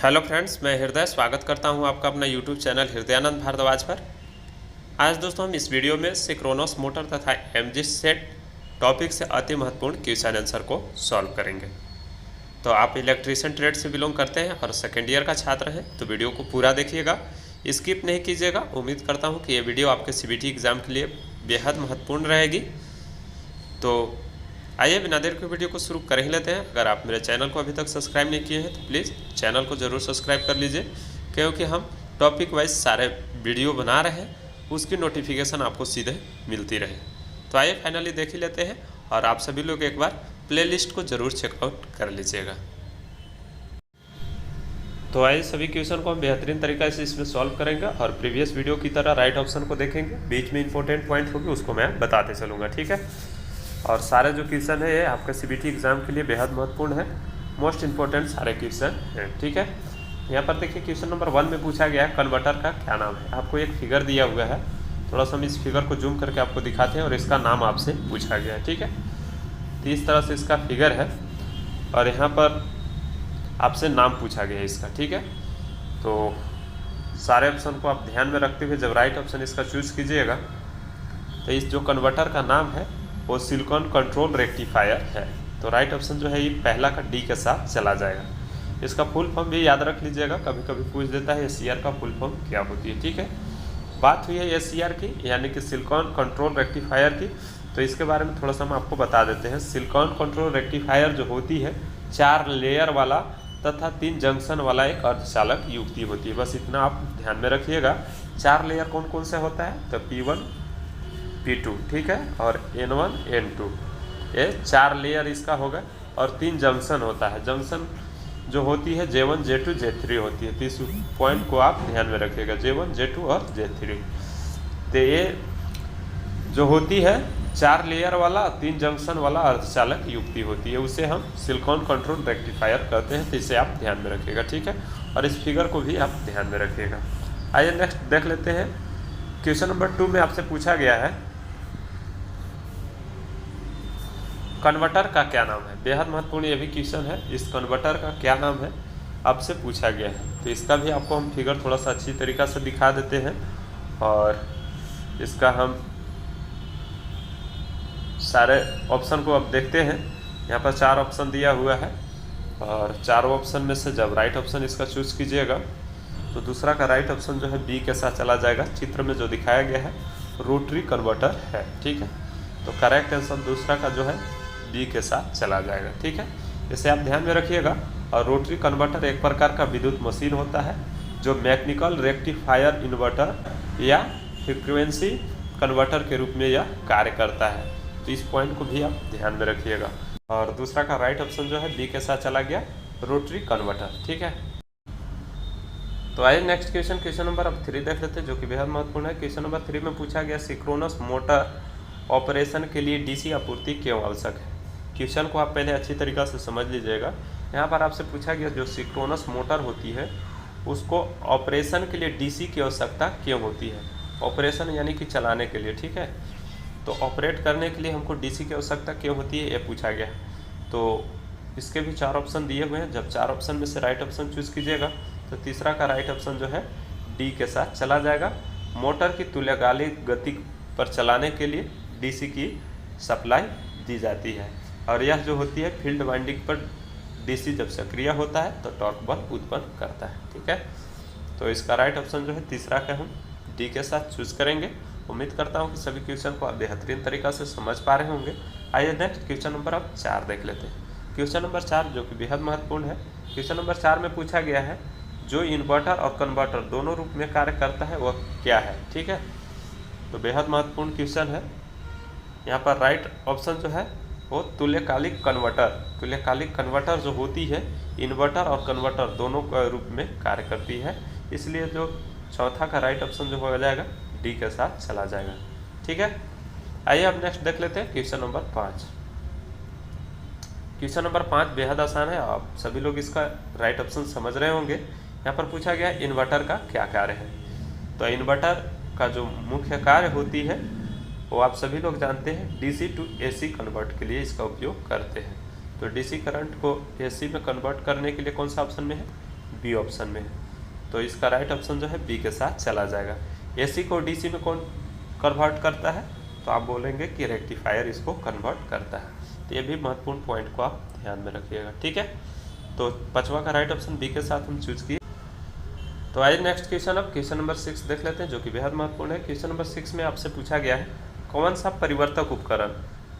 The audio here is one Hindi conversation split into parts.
हेलो फ्रेंड्स, मैं हृदय स्वागत करता हूं आपका अपना यूट्यूब चैनल हृदयानंद भारद्वाज पर। आज दोस्तों हम इस वीडियो में सिंक्रोनस मोटर तथा एमजी सेट टॉपिक से अति महत्वपूर्ण क्वेश्चन आंसर को सॉल्व करेंगे। तो आप इलेक्ट्रीशियन ट्रेड से बिलोंग करते हैं और सेकेंड ईयर का छात्र हैं तो वीडियो को पूरा देखिएगा, स्किप नहीं कीजिएगा। उम्मीद करता हूँ कि ये वीडियो आपके सीबीटी एग्ज़ाम के लिए बेहद महत्वपूर्ण रहेगी। तो आइए बिना देर के वीडियो को शुरू कर ही लेते हैं। अगर आप मेरे चैनल को अभी तक सब्सक्राइब नहीं किए हैं तो प्लीज़ चैनल को ज़रूर सब्सक्राइब कर लीजिए, क्योंकि हम टॉपिक वाइज सारे वीडियो बना रहे हैं, उसकी नोटिफिकेशन आपको सीधे मिलती रहे। तो आइए फाइनली देख ही लेते हैं और आप सभी लोग एक बार प्लेलिस्ट को ज़रूर चेकआउट कर लीजिएगा। तो आइए सभी क्वेश्चन को हम बेहतरीन तरीक़े से इसमें सॉल्व करेंगे और प्रीवियस वीडियो की तरह राइट ऑप्शन को देखेंगे। बीच में इंपॉर्टेंट पॉइंट होगी उसको मैं बताते चलूँगा, ठीक है। और सारे जो क्वेश्चन है ये आपके सीबीटी एग्ज़ाम के लिए बेहद महत्वपूर्ण है, मोस्ट इम्पोर्टेंट सारे क्वेश्चन हैं, ठीक है। यहाँ पर देखिए क्वेश्चन नंबर 1 में पूछा गया है कन्वर्टर का क्या नाम है। आपको एक फिगर दिया हुआ है, थोड़ा सा हम इस फिगर को जूम करके आपको दिखाते हैं और इसका नाम आपसे पूछा गया है, ठीक है। तो इस तरह से इसका फिगर है और यहाँ पर आपसे नाम पूछा गया है इसका, ठीक है। तो सारे ऑप्शन को आप ध्यान में रखते हुए जब राइट ऑप्शन इसका चूज़ कीजिएगा तो इस जो कन्वर्टर का नाम है वो सिलिकॉन कंट्रोल रेक्टिफायर है। तो राइट ऑप्शन जो है ये पहला का डी के साथ चला जाएगा। इसका फुल फॉर्म भी याद रख लीजिएगा, कभी कभी पूछ देता है एससीआर का फुल फॉर्म क्या होती है, ठीक है। बात हुई है एससीआर की यानी कि सिलिकॉन कंट्रोल रेक्टिफायर की, तो इसके बारे में थोड़ा सा हम आपको बता देते हैं। सिलिकॉन कंट्रोल रेक्टिफायर जो होती है 4 लेयर वाला तथा 3 जंक्शन वाला एक अर्धचालक युक्ति होती है। बस इतना आप ध्यान में रखिएगा। 4 लेयर कौन कौन से होता है, तो P1 P2, ठीक है, और N1 N2, ये 4 लेयर इसका होगा। और 3 जंक्शन होता है, जंक्शन जो होती है J1 J2 J3 होती है। तो इस पॉइंट को आप ध्यान में रखिएगा, J1 J2 और J3। तो ये जो होती है 4 लेयर वाला 3 जंक्शन वाला अर्धचालक युक्ति होती है, उसे हम सिलिकॉन कंट्रोल रेक्टिफायर कहते हैं। तो इसे आप ध्यान में रखिएगा, ठीक है। और इस फिगर को भी आप ध्यान में रखिएगा। आइए नेक्स्ट देख लेते हैं। क्वेश्चन नंबर 2 में आपसे पूछा गया है कन्वर्टर का क्या नाम है। बेहद महत्वपूर्ण ये भी क्वेश्चन है, इस कन्वर्टर का क्या नाम है आपसे पूछा गया है। तो इसका भी आपको हम फिगर थोड़ा सा अच्छी तरीक़ा से दिखा देते हैं और इसका हम सारे ऑप्शन को अब देखते हैं। यहाँ पर 4 ऑप्शन दिया हुआ है और चारों ऑप्शन में से जब राइट ऑप्शन इसका चूज़ कीजिएगा तो दूसरा का राइट ऑप्शन जो है बी के साथ चला जाएगा। चित्र में जो दिखाया गया है रोटरी कन्वर्टर है, ठीक है। तो करेक्ट आंसर दूसरा का जो है बी के साथ चला जाएगा, ठीक है। इसे आप ध्यान में रखिएगा। और रोटरी कन्वर्टर एक प्रकार का विद्युत मशीन होता है जो मैकेनिकल रेक्टिफायर इन्वर्टर या फ्रीक्वेंसी कन्वर्टर के रूप में यह कार्य करता है। तो इस पॉइंट को भी आप ध्यान में रखिएगा। और दूसरा का राइट ऑप्शन जो है बी के साथ चला गया, रोटरी कन्वर्टर, ठीक है। तो आइए नेक्स्ट क्वेश्चन नंबर अब 3 देख लेते हैं, जो कि बेहद महत्वपूर्ण है। क्वेश्चन नंबर 3 में पूछा गया सिंक्रोनस मोटर ऑपरेशन के लिए डीसी आपूर्ति क्यों आवश्यक है। क्वेश्चन को आप पहले अच्छी तरीक़ा से समझ लीजिएगा। यहाँ पर आपसे पूछा गया जो सिंक्रोनस मोटर होती है उसको ऑपरेशन के लिए डीसी की आवश्यकता क्यों होती है। ऑपरेशन यानी कि चलाने के लिए, ठीक है। तो ऑपरेट करने के लिए हमको डीसी की आवश्यकता क्यों होती है ये पूछा गया। तो इसके भी 4 ऑप्शन दिए हुए हैं। जब 4 ऑप्शन में से राइट ऑप्शन चूज़ कीजिएगा तो तीसरा का राइट ऑप्शन जो है डी के साथ चला जाएगा। मोटर की तुल्यकालिक गति पर चलाने के लिए डीसी की सप्लाई दी जाती है और यह जो होती है फील्ड वाइंडिंग पर डीसी जब सक्रिय होता है तो टॉर्क बल उत्पन्न करता है, ठीक है। तो इसका राइट ऑप्शन जो है तीसरा का हम डी के साथ चूज़ करेंगे। उम्मीद करता हूँ कि सभी क्वेश्चन को आप बेहतरीन तरीक़ा से समझ पा रहे होंगे। आइए नेक्स्ट क्वेश्चन नंबर अब 4 देख लेते हैं। क्वेश्चन नंबर 4 जो कि बेहद महत्वपूर्ण है। क्वेश्चन नंबर 4 में पूछा गया है जो इन्वर्टर और कन्वर्टर दोनों रूप में कार्य करता है वह क्या है, ठीक है। तो बेहद महत्वपूर्ण क्वेश्चन है। यहाँ पर राइट ऑप्शन जो है वो तुल्यकालिक कन्वर्टर। तुल्यकालिक कन्वर्टर जो होती है इन्वर्टर और कन्वर्टर दोनों के रूप में कार्य करती है, इसलिए जो चौथा का राइट ऑप्शन जो हो जाएगा डी के साथ चला जाएगा, ठीक है। आइए अब नेक्स्ट देख लेते हैं क्वेश्चन नंबर 5। क्वेश्चन नंबर 5 बेहद आसान है, आप सभी लोग इसका राइट ऑप्शन समझ रहे होंगे। यहाँ पर पूछा गया इन्वर्टर का क्या कार्य है। तो इन्वर्टर का जो मुख्य कार्य होती है वो आप सभी लोग जानते हैं, डीसी टू एसी कन्वर्ट के लिए इसका उपयोग करते हैं। तो डीसी करंट को एसी में कन्वर्ट करने के लिए कौन सा ऑप्शन में है, बी ऑप्शन में है, तो इसका राइट ऑप्शन जो है बी के साथ चला जाएगा। एसी को डीसी में कौन कन्वर्ट करता है, तो आप बोलेंगे कि रेक्टिफायर इसको कन्वर्ट करता है। तो ये भी महत्वपूर्ण पॉइंट को आप ध्यान में रखिएगा, ठीक है। तो पांचवा का राइट ऑप्शन बी के साथ हम चूज किए। तो आइए नेक्स्ट क्वेश्चन, अब क्वेश्चन नंबर 6 देख लेते हैं, जो कि बेहद महत्वपूर्ण है। क्वेश्चन नंबर 6 में आपसे पूछा गया है कौन सा परिवर्तक उपकरण,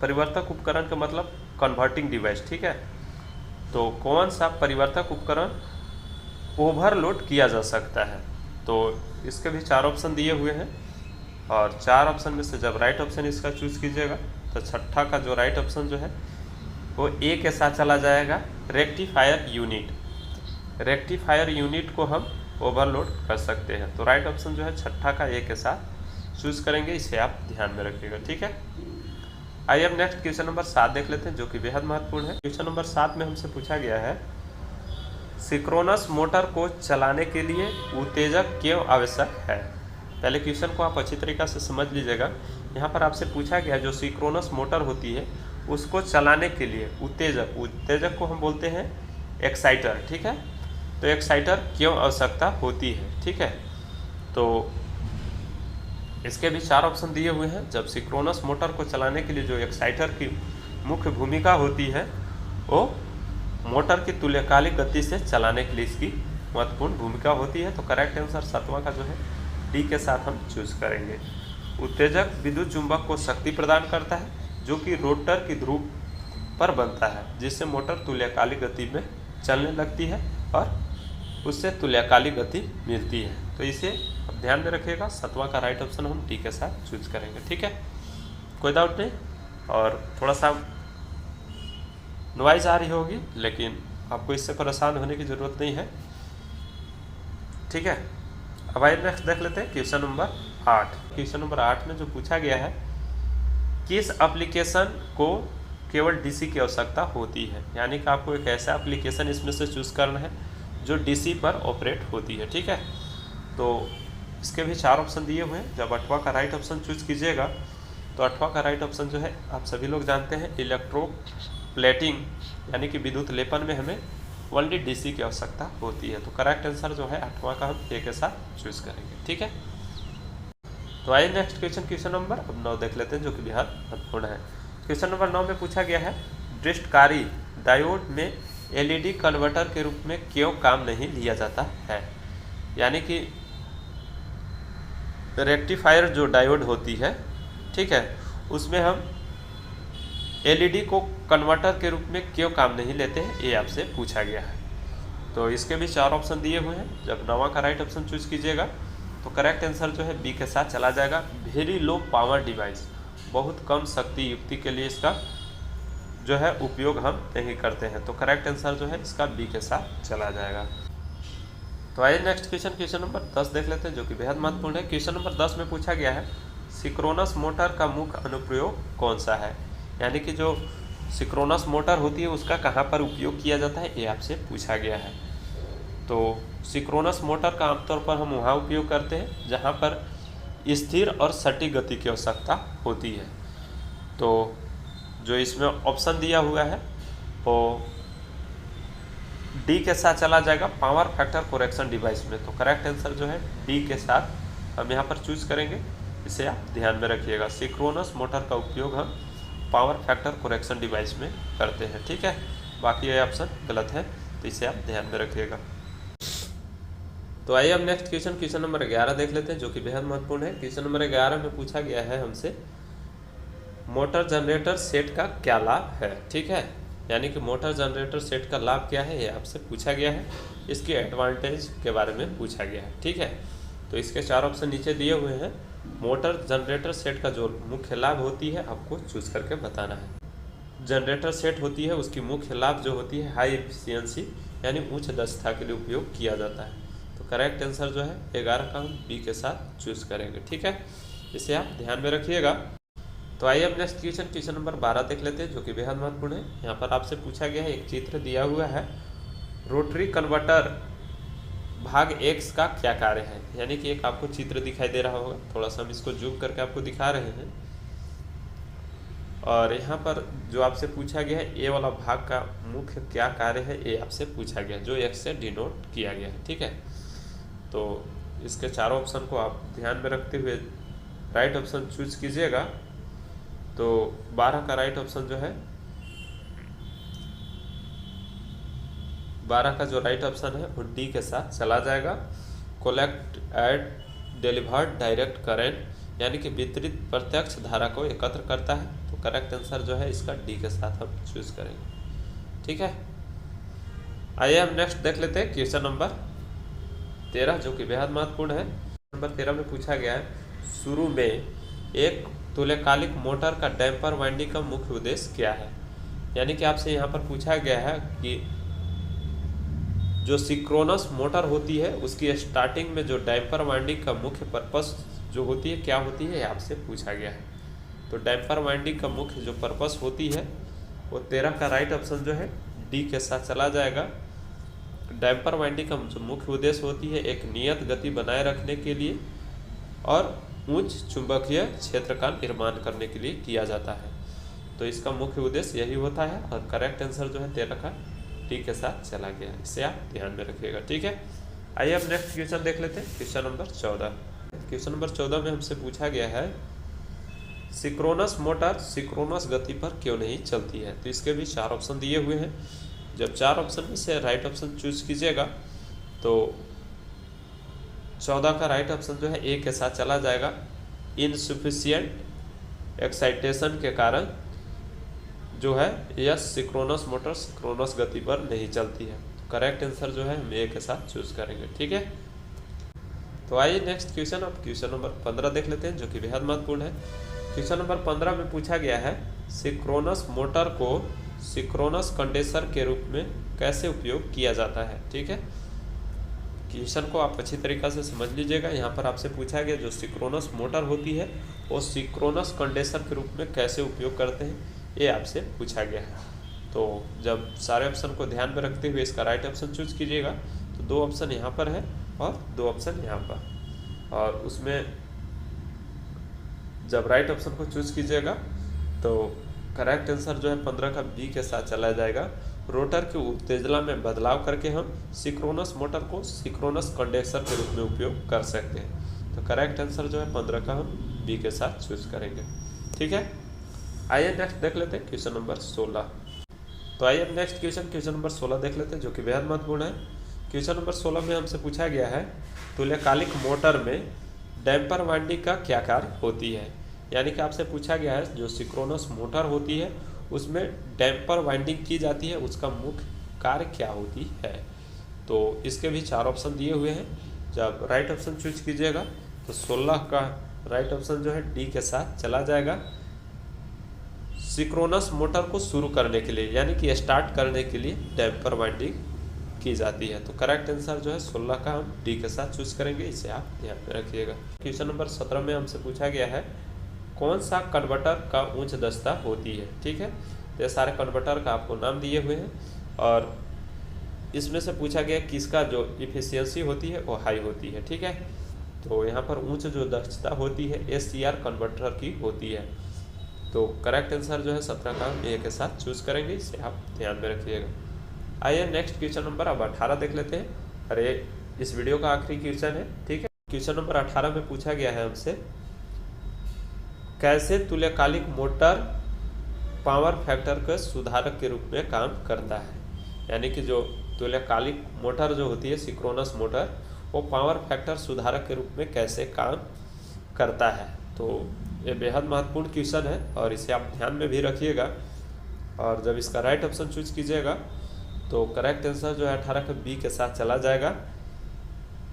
परिवर्तक उपकरण का मतलब कन्वर्टिंग डिवाइस, ठीक है। तो कौन सा परिवर्तक उपकरण ओवरलोड किया जा सकता है, तो इसके भी 4 ऑप्शन दिए हुए हैं, और 4 ऑप्शन में से जब राइट ऑप्शन इसका चूज कीजिएगा तो छठा का जो राइट ऑप्शन जो है वो ए के साथ चला जाएगा, रेक्टिफायर यूनिट। रेक्टिफायर यूनिट को हम ओवरलोड कर सकते हैं, तो राइट ऑप्शन जो है छठा का ए के साथ चूज करेंगे, इसे आप ध्यान में रखिएगा, ठीक है। आइए अब नेक्स्ट क्वेश्चन नंबर 7 देख लेते हैं, जो कि बेहद महत्वपूर्ण है। क्वेश्चन नंबर 7 में हमसे पूछा गया है सिंक्रोनस मोटर को चलाने के लिए उत्तेजक क्यों आवश्यक है। पहले क्वेश्चन को आप अच्छी तरीक़ा से समझ लीजिएगा। यहाँ पर आपसे पूछा गया जो सिंक्रोनस मोटर होती है उसको चलाने के लिए उत्तेजक, उत्तेजक को हम बोलते हैं एक्साइटर, ठीक है। तो एक्साइटर क्यों आवश्यकता होती है, ठीक है। तो इसके भी 4 ऑप्शन दिए हुए हैं। जब सिंक्रोनस मोटर को चलाने के लिए जो एक्साइटर की मुख्य भूमिका होती है वो मोटर की तुल्यकालिक गति से चलाने के लिए इसकी महत्वपूर्ण भूमिका होती है, तो करेक्ट आंसर 7वां का जो है डी के साथ हम चूज करेंगे। उत्तेजक विद्युत चुंबक को शक्ति प्रदान करता है जो कि रोटर की ध्रुव पर बनता है, जिससे मोटर तुल्यकालिक गति में चलने लगती है और उससे तुल्यकालिक गति मिलती है। तो इसे अब ध्यान में रखिएगा, 7वां का राइट ऑप्शन हम डी के साथ चूज करेंगे, ठीक है। कोई डाउट नहीं, और थोड़ा सा नॉइज आ रही होगी लेकिन आपको इससे परेशान होने की ज़रूरत नहीं है, ठीक है। अब आइए नेक्स्ट देख लेते हैं क्वेश्चन नंबर 8। क्वेश्चन नंबर 8 में जो पूछा गया है किस एप्लीकेशन को केवल डीसी की आवश्यकता होती है, यानी कि आपको एक ऐसा एप्लीकेशन इसमें से चूज करना है जो डीसी पर ऑपरेट होती है, ठीक है। तो इसके भी 4 ऑप्शन दिए हुए हैं। जब 8वां का राइट ऑप्शन चूज कीजिएगा तो 8वां का राइट ऑप्शन जो है आप सभी लोग जानते हैं इलेक्ट्रोप्लेटिंग, यानी कि विद्युत लेपन में हमें ओनली डीसी की आवश्यकता होती है। तो करेक्ट आंसर जो है 8वां का हम ए के साथ चूज करेंगे, ठीक है। तो आइए नेक्स्ट क्वेश्चन नंबर 9 देख लेते हैं, जो कि बेहद महत्वपूर्ण है। क्वेश्चन नंबर 9 में पूछा गया है दृष्टकारी डायोड में एलईडी कन्वर्टर के रूप में क्यों काम नहीं लिया जाता है, यानी कि रेक्टिफायर जो डायोड होती है, ठीक है, उसमें हम एलईडी को कन्वर्टर के रूप में क्यों काम नहीं लेते हैं, ये आपसे पूछा गया है। तो इसके भी 4 ऑप्शन दिए हुए हैं। जब 9वां का राइट ऑप्शन चूज कीजिएगा तो करेक्ट आंसर जो है बी के साथ चला जाएगा, वेरी लो पावर डिवाइस, बहुत कम शक्ति युक्ति के लिए इसका जो है उपयोग हम नहीं करते हैं। तो करेक्ट आंसर जो है इसका बी के साथ चला जाएगा। तो आइए नेक्स्ट क्वेश्चन नंबर 10 देख लेते हैं, जो कि बेहद महत्वपूर्ण है। क्वेश्चन नंबर 10 में पूछा गया है सिंक्रोनस मोटर का मुख्य अनुप्रयोग कौन सा है, यानी कि जो सिंक्रोनस मोटर होती है उसका कहाँ पर उपयोग किया जाता है, ये आपसे पूछा गया है। तो सिंक्रोनस मोटर का आमतौर पर हम वहाँ उपयोग करते हैं जहाँ पर स्थिर और सटीक गति की आवश्यकता होती है। तो जो इसमें ऑप्शन दिया हुआ है वो डी के साथ चला जाएगा, पावर फैक्टर करेक्शन डिवाइस में। तो करेक्ट आंसर जो है डी के साथ हम यहाँ पर चूज करेंगे, इसे आप ध्यान में रखिएगा। सिंक्रोनस मोटर का उपयोग हम पावर फैक्टर करेक्शन डिवाइस में करते हैं, ठीक है। बाकी ये ऑप्शन गलत है, तो इसे आप ध्यान में रखिएगा। तो आइए अब नेक्स्ट क्वेश्चन नंबर 11 देख लेते हैं, जो कि बेहद महत्वपूर्ण है। क्वेश्चन नंबर 11 में पूछा गया है हमसे मोटर जनरेटर सेट का क्या लाभ है, ठीक है, यानी कि मोटर जनरेटर सेट का लाभ क्या है ये आपसे पूछा गया है, इसके एडवांटेज के बारे में पूछा गया है, ठीक है। तो इसके 4 ऑप्शन नीचे दिए हुए हैं। मोटर जनरेटर सेट का जो मुख्य लाभ होती है आपको चूज करके बताना है। जनरेटर सेट होती है उसकी मुख्य लाभ जो होती है हाई एफिशिएंसी, यानी उच्च दक्षता के लिए उपयोग किया जाता है। तो करेक्ट आंसर जो है 11 का हम बी के साथ चूज करेंगे, ठीक है, इसे आप ध्यान में रखिएगा। तो आइए अब नेक्स्ट क्वेश्चन नंबर 12 देख लेते हैं, जो कि बेहद महत्वपूर्ण है। यहाँ पर आपसे पूछा गया है, एक चित्र दिया हुआ है, रोटरी कन्वर्टर भाग एक्स का क्या कार्य है, यानी कि एक आपको चित्र दिखाई दे रहा होगा, थोड़ा सा हम इसको जूम करके आपको दिखा रहे हैं। और यहाँ पर जो आपसे पूछा गया है ए वाला भाग का मुख्य क्या कार्य है, ये आपसे पूछा गया जो एक्स से डिनोट किया गया है। ठीक है, तो इसके चारों ऑप्शन को आप ध्यान में रखते हुए राइट ऑप्शन चूज कीजिएगा। तो 12 का राइट ऑप्शन जो है, 12 का जो राइट ऑप्शन है वो डी के साथ चला जाएगा। Collected delivered direct current, यानी कि वितरित प्रत्यक्ष धारा को एकत्र करता है। तो करेक्ट आंसर जो है इसका डी के साथ हम चूज करेंगे। ठीक है, आइए हम नेक्स्ट देख लेते हैं क्वेश्चन नंबर 13, जो कि बेहद महत्वपूर्ण है। नंबर 13 में पूछा गया है शुरू में एक तुल्यकालिक मोटर का डैम्पर वाइंडिंग का मुख्य उद्देश्य क्या है। यानी कि आपसे यहाँ पर पूछा गया है कि जो सिंक्रोनस मोटर होती है उसकी स्टार्टिंग में जो डैम्पर वाइंडिंग का मुख्य पर्पस जो होती है क्या होती है, आपसे पूछा गया है। तो डैम्पर वाइंडिंग का मुख्य जो पर्पस होती है वो 13 का राइट ऑप्शन जो है डी के साथ चला जाएगा। डैम्पर वाइंडिंग का जो मुख्य उद्देश्य होती है एक नियत गति बनाए रखने के लिए और उच्च चुंबकीय क्षेत्र का निर्माण करने के लिए किया जाता है। तो इसका मुख्य उद्देश्य यही होता है और करेक्ट आंसर जो है 13 का डी के साथ चला गया, इसे आप ध्यान में रखिएगा। ठीक है, आइए अब नेक्स्ट क्वेश्चन देख लेते हैं, क्वेश्चन नंबर 14। क्वेश्चन नंबर 14 में हमसे पूछा गया है सिंक्रोनस मोटर सिंक्रोनस गति पर क्यों नहीं चलती है। तो इसके भी 4 ऑप्शन दिए हुए हैं। जब 4 ऑप्शन में से राइट ऑप्शन चूज कीजिएगा तो 14 का राइट ऑप्शन जो है ए के साथ चला जाएगा। इनसफिशिएंट एक्साइटेशन के कारण जो है यह सिंक्रोनस मोटर सिंक्रोनस गति पर नहीं चलती है। तो करेक्ट आंसर जो है हम ए के साथ चूज करेंगे। ठीक है, तो आइए नेक्स्ट क्वेश्चन, अब क्वेश्चन नंबर 15 देख लेते हैं, जो कि बेहद महत्वपूर्ण है। क्वेश्चन नंबर 15 में पूछा गया है सिंक्रोनस मोटर को सिंक्रोनस कंडेंसर के रूप में कैसे उपयोग किया जाता है। ठीक है, क्वेश्चन को आप अच्छी तरीक़ा से समझ लीजिएगा। यहाँ पर आपसे पूछा गया जो सिंक्रोनस मोटर होती है वो सिंक्रोनस कंडेंसर के रूप में कैसे उपयोग करते हैं, ये आपसे पूछा गया है। तो जब सारे ऑप्शन को ध्यान में रखते हुए इसका राइट ऑप्शन चूज कीजिएगा तो 2 ऑप्शन यहाँ पर है और 2 ऑप्शन यहाँ पर, और उसमें जब राइट ऑप्शन को चूज कीजिएगा तो करेक्ट आंसर जो है 15 का बी के साथ चला जाएगा। रोटर की उत्तेजना में बदलाव करके हम सिंक्रोनस मोटर को सिंक्रोनस कंडेंसर के रूप में उपयोग कर सकते हैं। तो करेक्ट आंसर जो है 15 का हम बी के साथ चूज करेंगे। ठीक है, आइए नेक्स्ट देख लेते हैं क्वेश्चन नंबर 16। तो आइए नेक्स्ट क्वेश्चन नंबर 16 देख लेते हैं, जो कि बेहद महत्वपूर्ण है। क्वेश्चन नंबर 16 में हमसे पूछा गया है तुल्यकालिक मोटर में डैम्पर वाइंडिंग का क्या कार्य होती है। यानी कि आपसे पूछा गया है जो सिंक्रोनस मोटर होती है उसमें डैम्पर वाइंडिंग की जाती है, उसका मुख्य कार्य क्या होती है। तो इसके भी 4 ऑप्शन दिए हुए हैं। जब राइट ऑप्शन चूज कीजिएगा तो 16 का राइट ऑप्शन जो है डी के साथ चला जाएगा। सिंक्रोनस मोटर को शुरू करने के लिए यानी कि स्टार्ट करने के लिए डैम्पर वाइंडिंग की जाती है। तो करेक्ट आंसर जो है 16 का हम डी के साथ चूज करेंगे, इसे आप ध्यान में रखिएगा। क्वेश्चन नंबर 17 में हमसे पूछा गया है कौन सा कन्वर्टर का उच्च दक्षता होती है। ठीक है, तो ये सारे कन्वर्टर का आपको नाम दिए हुए हैं और इसमें से पूछा गया किसका जो इफिशियंसी होती है वो हाई होती है। ठीक है, तो यहाँ पर उच्च जो दक्षता होती है SCR कन्वर्टर की होती है। तो करेक्ट आंसर जो है 17 का ए के साथ चूज करेंगे, इसे आप ध्यान में रखिएगा। आइए नेक्स्ट क्वेश्चन नंबर अब 18 देख लेते हैं। अरे इस वीडियो का आखिरी क्वेश्चन है। ठीक है, क्वेश्चन नंबर 18 में पूछा गया है हमसे कैसे तुल्यकालिक मोटर पावर फैक्टर के सुधारक के रूप में काम करता है। यानी कि जो तुल्यकालिक मोटर जो होती है सिंक्रोनस मोटर वो पावर फैक्टर सुधारक के रूप में कैसे काम करता है। तो ये बेहद महत्वपूर्ण क्वेश्चन है और इसे आप ध्यान में भी रखिएगा। और जब इसका राइट ऑप्शन चूज कीजिएगा तो करेक्ट आंसर जो है 18 का बी के साथ चला जाएगा।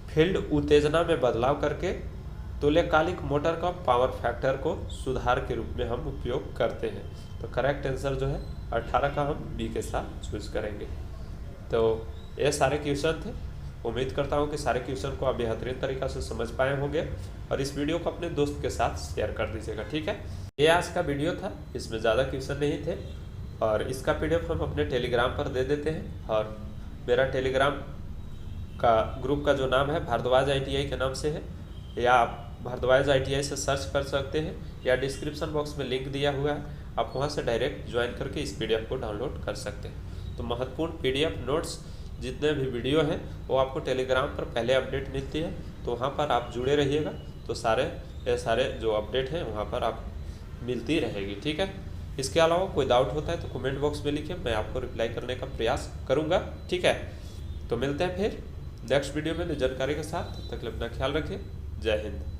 फील्ड उत्तेजना में बदलाव करके तुल्यकालिक मोटर का पावर फैक्टर को सुधार के रूप में हम उपयोग करते हैं। तो करेक्ट आंसर जो है 18 का हम बी के साथ चूज करेंगे। तो ये सारे क्वेश्चन थे। उम्मीद करता हूँ कि सारे क्वेश्चन को आप बेहतरीन तरीक़ा से समझ पाए होंगे और इस वीडियो को अपने दोस्त के साथ शेयर कर दीजिएगा। ठीक है, ये आज का वीडियो था, इसमें ज़्यादा क्वेश्चन नहीं थे और इसका PDF हम अपने टेलीग्राम पर दे देते हैं। और मेरा टेलीग्राम का ग्रुप का जो नाम है भारद्वाज ITI के नाम से है, या आप भारद्वाज ITI से सर्च कर सकते हैं या डिस्क्रिप्शन बॉक्स में लिंक दिया हुआ है, आप वहाँ से डायरेक्ट ज्वाइन करके इस PDF को डाउनलोड कर सकते हैं। तो महत्वपूर्ण PDF नोट्स जितने भी वीडियो हैं वो आपको टेलीग्राम पर पहले अपडेट मिलती है, तो वहाँ पर आप जुड़े रहिएगा। तो सारे जो अपडेट हैं वहाँ पर आप मिलती रहेगी, ठीक है। इसके अलावा कोई डाउट होता है तो कमेंट बॉक्स में लिखिए, मैं आपको रिप्लाई करने का प्रयास करूँगा, ठीक है। तो मिलते हैं फिर नेक्स्ट वीडियो में नई जानकारी के साथ। तब तक अपना ख्याल रखिए। जय हिंद।